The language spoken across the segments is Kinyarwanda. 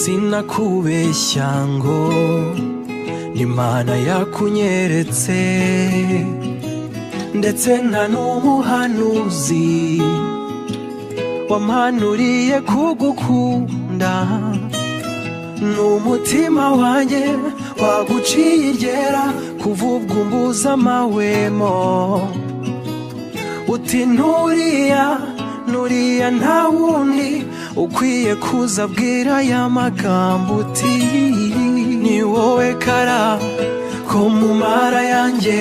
sinakubeshya ngo n'Imana yakunyeretse ndetse nta n'umuhanuzi wampanuriye kugukunda n'umutima wanjye waguciye iryera kuva ubwo umbuza amahwemo uti nuriya nta wundi ukwiye kuza abwira aya magambo uti ni wowe kara ko mu mara yanjye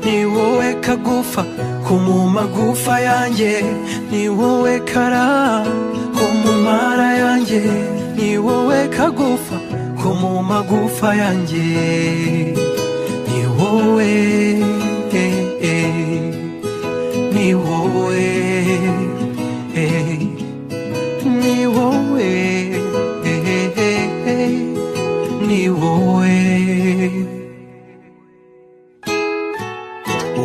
ni wowe kagufa ko mu magufa yanjye ni wowe kara ko mu mara yanjye ni wowe kagufa ko mu magufa yanjye ni wowe ni wowe ni wowe ni wowe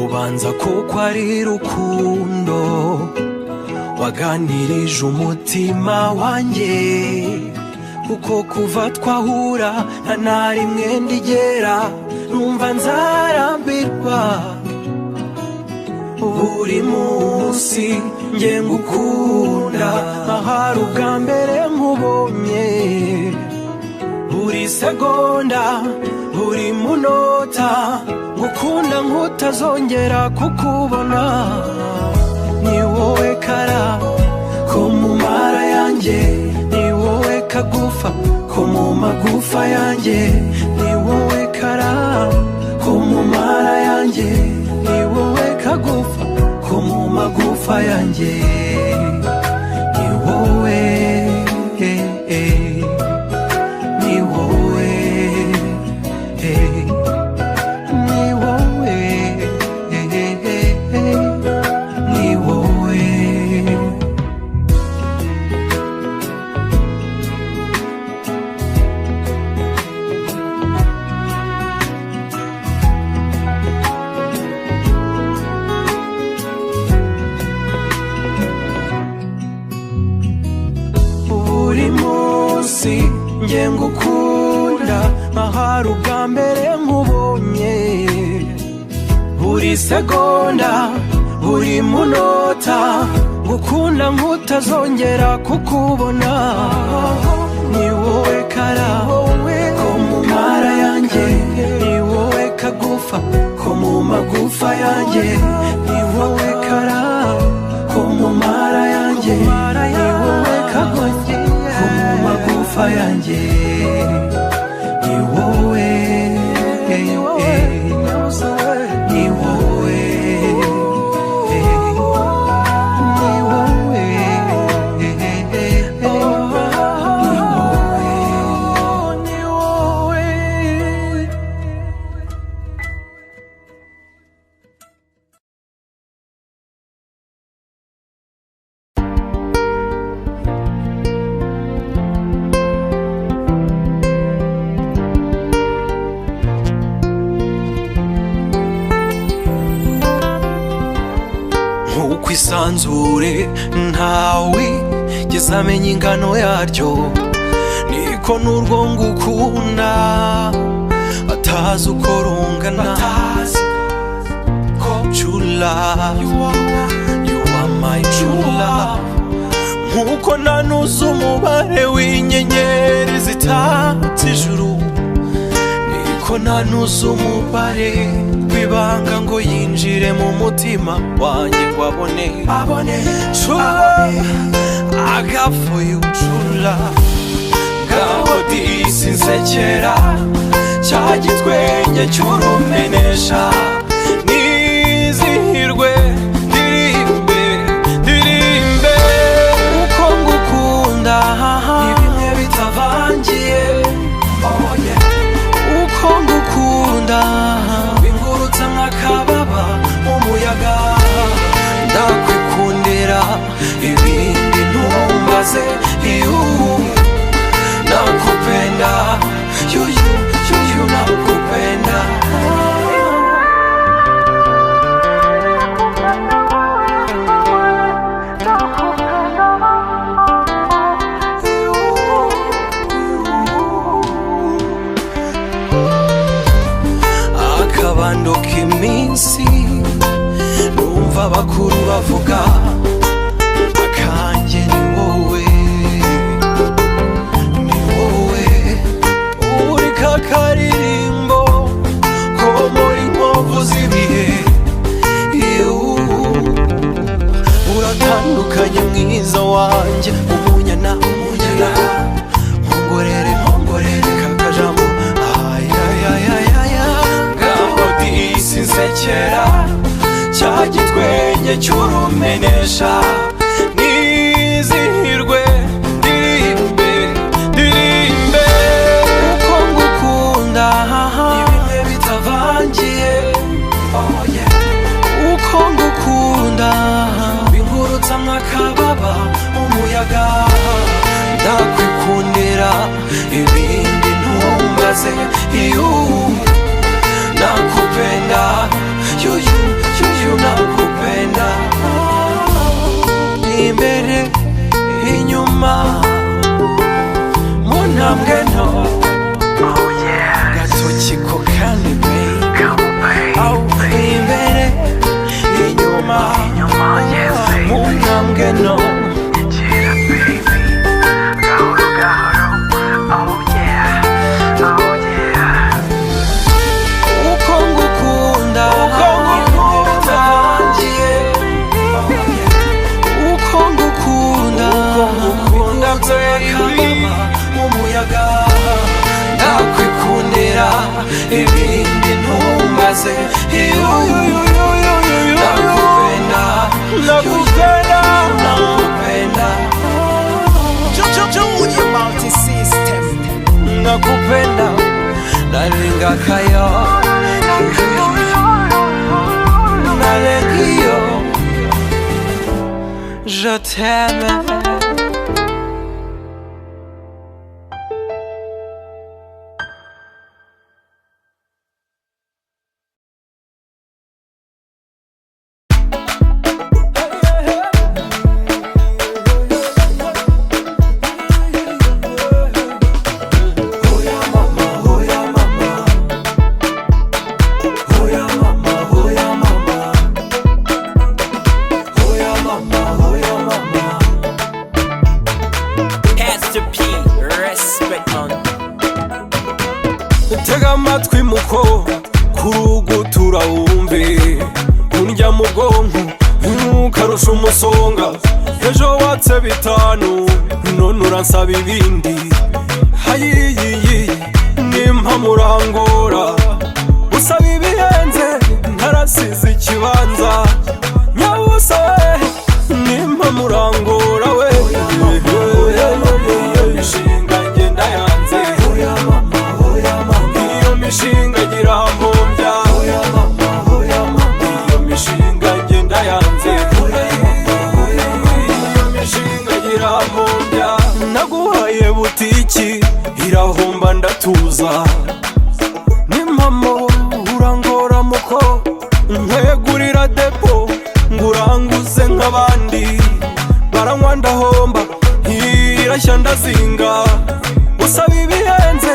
ubanza kuko ari rukundo waganirije umutima wanjye kuko kuva twahura nta na rimwe ndigera numva nzarambirwa buri munsi nge ngukunda ahari ubwa mbere nkubonye buri segonda buri munota ngukunda nkutazongera kukubona ni wowe kara ko mu mara yanjye ni wowe kagufa ko mu magufa yanjye ni wowe kara ko mu mara yanjye ni wowe kagufa ko mu magufa yanjye ni wowe ni wowe ni wowe ni wowe buri munsi nge ngukunda ahari ubwa mbere nkubonye buri segonda buri munota ngukunda nkutazongera kukubona ni wowe kara ko mu mara yanjye ni wowe kagufa ko mu magufa yanjye ni wowe kara ko mu mara yanjye ni wowe kagufa ko mu magufa yanjye ni wowe ni wowe ni wowe kwisanzure ntawe geza amenya ingano yaryo niko n'urwo ngukunda atazi uko rungana true love you are my true love nkuko nanuze umubare w'inyenyeri zitatse ijuru niko nanuze umubare wibanga ngo yinjire mu mutima wanjye ngo abone true love I got for you true love ngaho disi nsekera cya gitwenge cy'urumenesha nizihirwe ndirimbe uko ngukunda ibimwe bitavangiye uko ngukunda bingurutsa nk'akababa umuyaga ndakwikundira ibindi ntumbaze nakupenda you nakupenda numva bakuru bavuga akanjye ni wowe, ni wowe uri kakaririmbo ko muri nkovu z'ibihe. Uratandukanye mwiza wanjye, umunyana umunyana, nkongorere nkongorere kakajambo ayayayayaya, ngaho disi nsekera cya gitwenge cy'urumenesha, nizihirwe ndirimbe ndirimbe uko ngukunda ibihe bitavangiye, oh yeah, uko ngukunda bingurutsa nk'akababa umuyaga, ndakwikundira ibindi ntumbaze, nakupenda yuyu nakupenda, imbere inyuma mu ntambwe nto, gatoki ko kandi imbere inyuma mu ntambwe nto. Ndakwikundira ibindi ntumbaze, nakupenda nakupenda nakupenda, Junior Multi-System, nakupenda nalenga kayo nalengiyo, je t'aime. Tega amatwi muko kurugutura wumve, undya mu bwonko ntukarusha umusonga, ejo watse bitanu none uransaba ibindi, hayiyiyi nimpa murangora, usaba ibihenze ntarasize ikibanza, nyabusa we nimpa murangora we, ishinga ngenda yanze, iyo mishinga gira mpumbya, iyo mishinga ngenda yanze, iyo mishinga gira mpumbya, naguhaye butiki irahomba ndatuza, n'impamo urangora muko, nkwegurira depo nguranguze nk'abandi, baranywa ndahomba irashya ndazinga, usaba ibihenze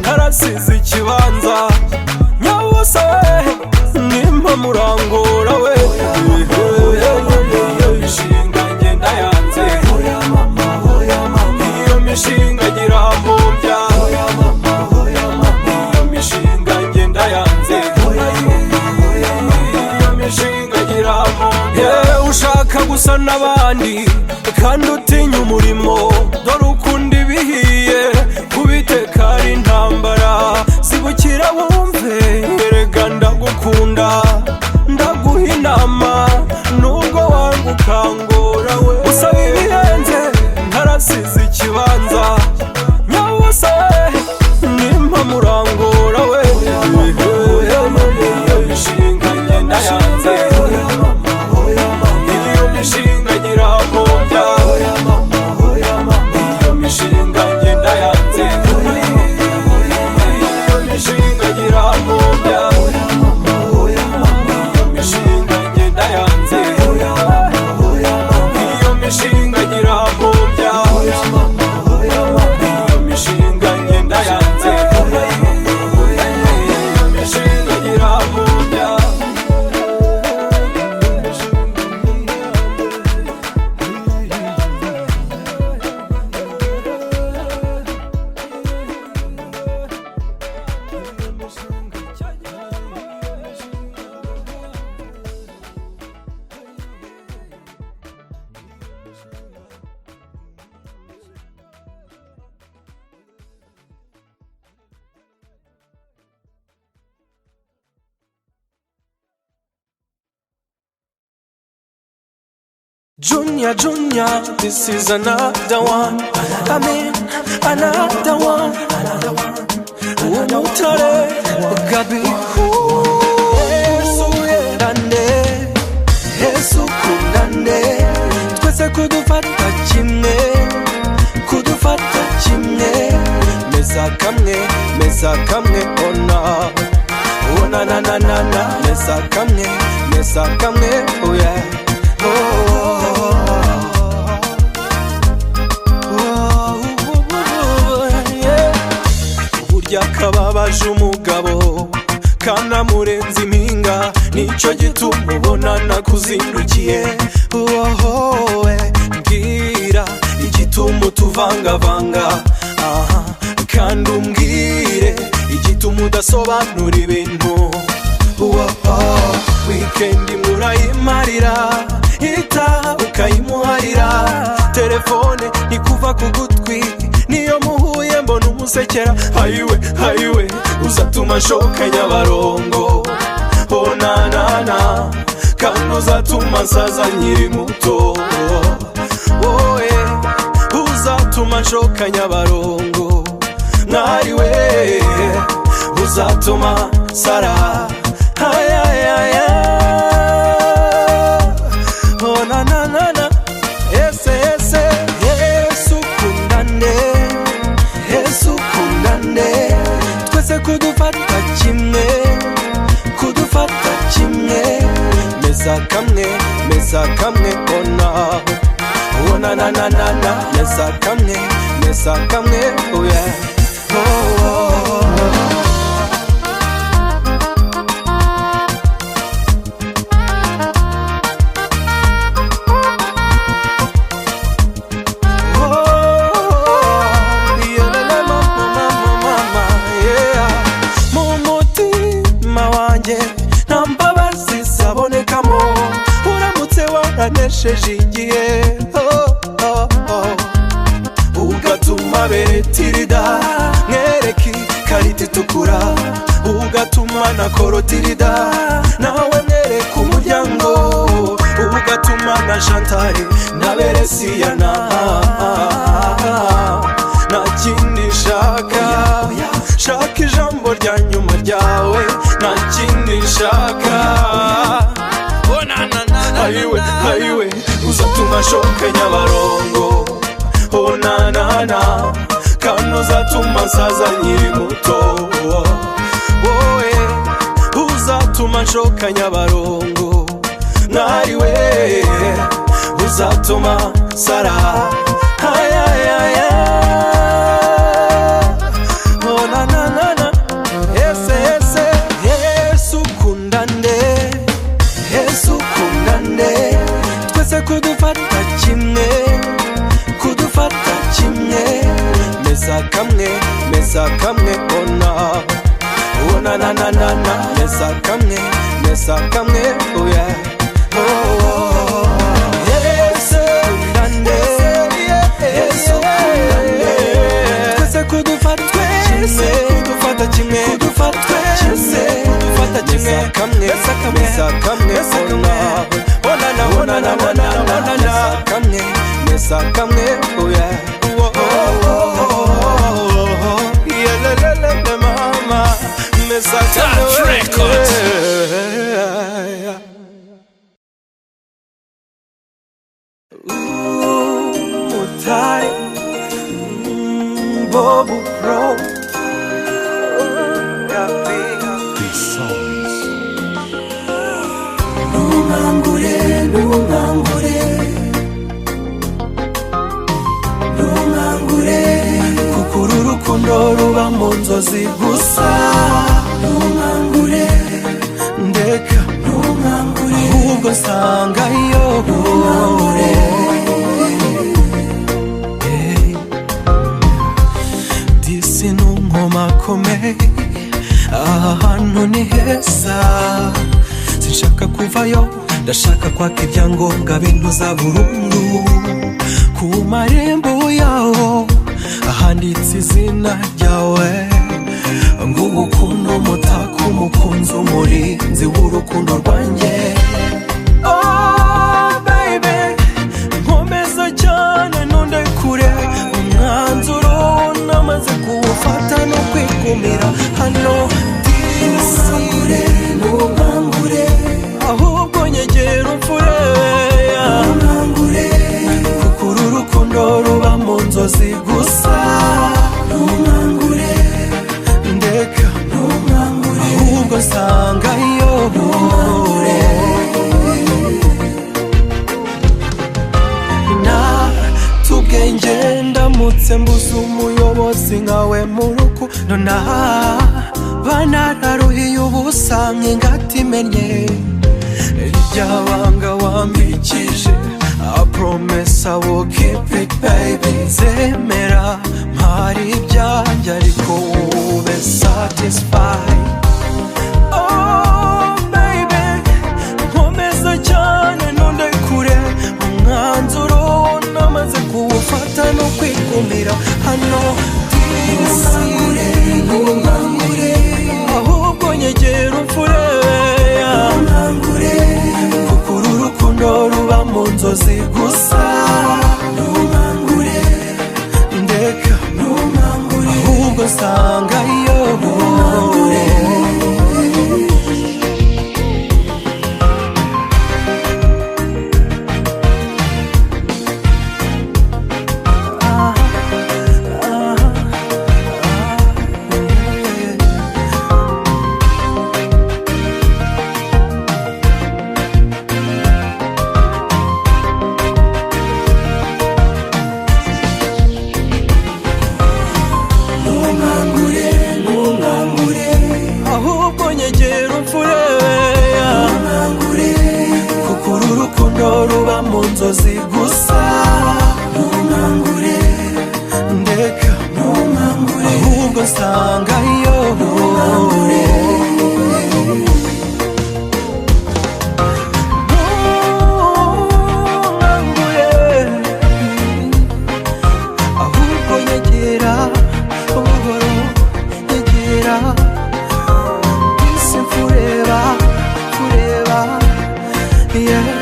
ntarasize ikibanza, nyabusa we nimpa murangora we, ishinga ngenda yanze, iyo mishinga gira mpumbya, iyo mishinga ngenda yanze, iyo mishinga gira mpumbya, ushaka gusa n'abandi kandi utinya umurimo, dore ukunda ibihiye kubiteka ari intambara, zibukira wumve erega ndagukunda, ndaguha inama nubwo wanga ukangora we, usaba ibihenze ntarasize ikibanza, nyabusa we nimpa murangora we, ishinga ngenda yanze, iyo mishinga gira mpumbya, iyo mishinga ngenda yanze, iyo mishinga gira mpumbya, iyo mishinga ngenda yanze. Junior, Junior, this is another one. I mean, another one. Umutare, Gabi. Yesu yendane, Yesu kundane. Twese kudufata kimwe, kudufata kimwe. Meza kamwe, ona. Ona na na na na. Meza kamwe, oh yeah. Burya kababaje umugabo kanamurenza impinga nicyo gituma ubona nakuzindukiye. Mbwira igituma utuvangavanga kandi umbwire igituma udasobanura ibintu. Weekend murayimarira itaha ukayimuharira, telefone ikuva ku gutwi niyo muhuye mbona umusekera. Hayiwe uzatuma nshoka Nyabarongo, oh na na na, kandi uzatuma nsaza nkiri muto. Wowe uzatuma nshoka Nyabarongo, mwariwe uzatuma sara. Oh na na na na, ese Yesu kundane, Yesu kundane. Twese kudufata kimwe, kudufata kimwe. Meza kamwe, ona. Ona na na na na, meza kamwe, oh yeah. Nesheje igihe ugatuma betirida mwereki karita itukura, ugatuma na korotirida nawe mwereka umuryango, ugatuma na Chantal na Beresiyana. Nta kindi shaka ijambo rya nyuma ryawe, nta kindi shaka. Hayiwe uzatuma nshoka Nyabarongo, oh na na na, kandi uzatuma nsaza nkiri muto. Wowe uzatuma nshoka Nyabarongo, mwariwe uzatuma sara. Oh na na na na, ese Yesu kundane, Yesu kundane. Twese kudufata kimwe, meza kamwe, ona. Ona na na na na, meza kamwe, oh yeah. Yesu kundane, Yesu kundane. Twese kudufata kimwe, meza kamwe, ona. Ona na, meza kamwe, oh yeah. Yelelele mama, meza kamwe. Mutai, Bobo Pro. Ntungangure kuko uru rukundo ruba mu nzozi gusa. Ntungangure ndeka, ahubwo nsangayo. Disi n'unkomakome, aha hantu ni heza, sinshaka kuvayo, ndashaka kwaka ibyangombwa bintuza burundu. Ku marembo yaho ahanditse izina ryawe, ng'urukundo umutaka, umukunzi, umurinzi w'urukundo rwanjye. Oh baby, nahindutse mbuze umuyobozi nkawe mu rukundo banararuhiye ubusa nk'ingata imennye irya banga wambikije I promise I will keep it baby zemera mpari ibyanjye ariko ube satisfied oh baby nkomeza cyane nundekure umwanzuro namaze kuwufata no kwigumira hano ntunkangure ahubwo nyegera umfure kuko uru rukundo ruba mu nzozi gusa ntunkangure ndeka ahubwo nsangayo ruba mu nzozi gusa ntunkangure ndeka ahubwo nsangayo ahubwo nyegera buhoro nyegera isi kureba yeah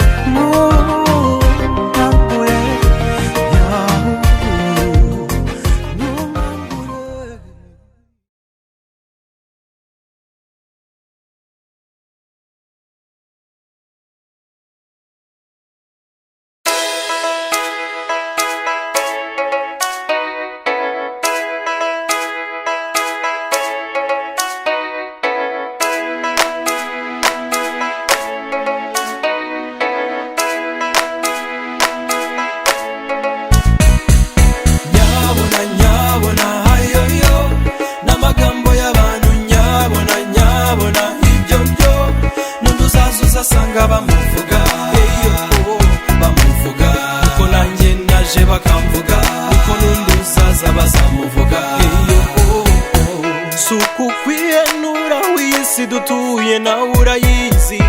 bamuvuga bamuvuga uko nanjye naje bakamvuga uko n'undi uzaza bazamuvuga suku kwihenura w'isi dutuye nawe urayizi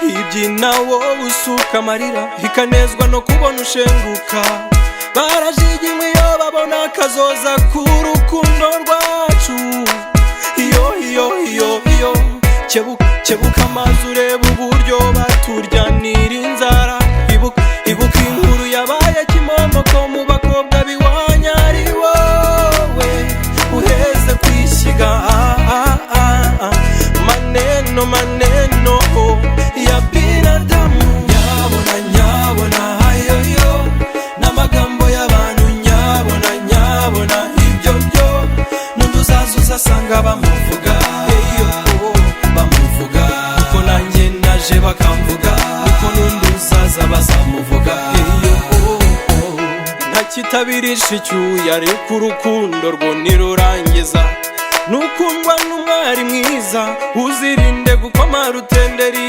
ibyina wowe usuka amarira ikanezwa no kubona ushenguka barajigimwe iyo babona kazoza k'urukundo rwacu iyo kebuka amazi ureba uburyo baturyanira inzara ibuka inkuru yabaye kimomoko mu bakobwa biwanya ari wowe uheze kwishyiga maneno ya binadamu nyabona ayoyo n'amagambo y'abantu nyabona ibyo byo n'undi uzaza uzasanga bamuvuga uko nanjye naje bakamvuga uko n'undi uzaza bazamuvuga ntakitabirisha icyuya ariko urukundo rwo nirurangiza nukundwa n'umwari mwiza uzirinde gukoma rutenderi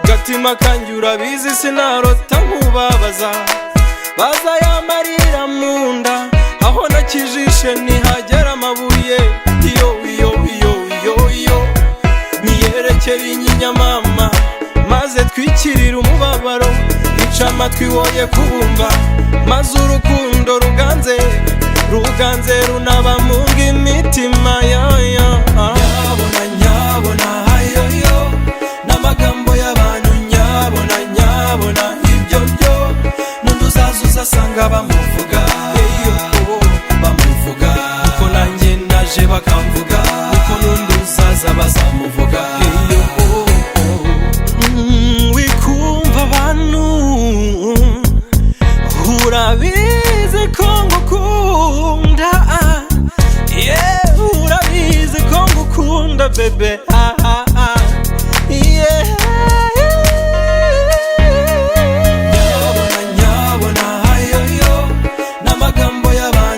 ugatima kanjye urabizi sinarota nkubabaza baza yamarira mu nda aho nakijishe ntihagera amabuye iyo niyerekera inyinya mama maze twikirira umubabaro ica amatwi woye kubumva maze urukundo ruganze runabamunga imitima nyabona ayoyo n'amagambo y'abantu nyabona ibyo byo n'undi uzaza uzasanga bamuvuga uko nanjye naje bakamvuga uko n'undi uzaza bazamuvuga wikumva abantu urabizi ko ngukunda urabizi ko ngukunda bebe nyabona ayoyo n'amagambo y'abantu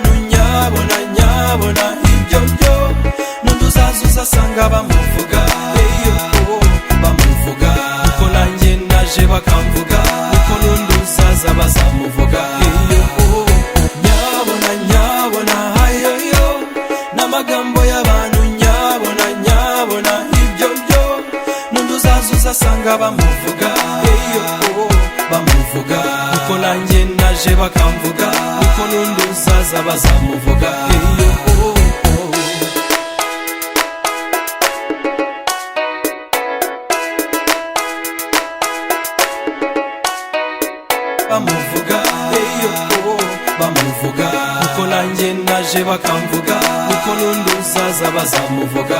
bamuvuga, uko nanjye naje bakamvuga, uko n'undi uzaza bazamuvuga. Bamuvuga, bamuvuga, uko nanjye naje bakamvuga, uko n'undi uzaza bazamuvuga.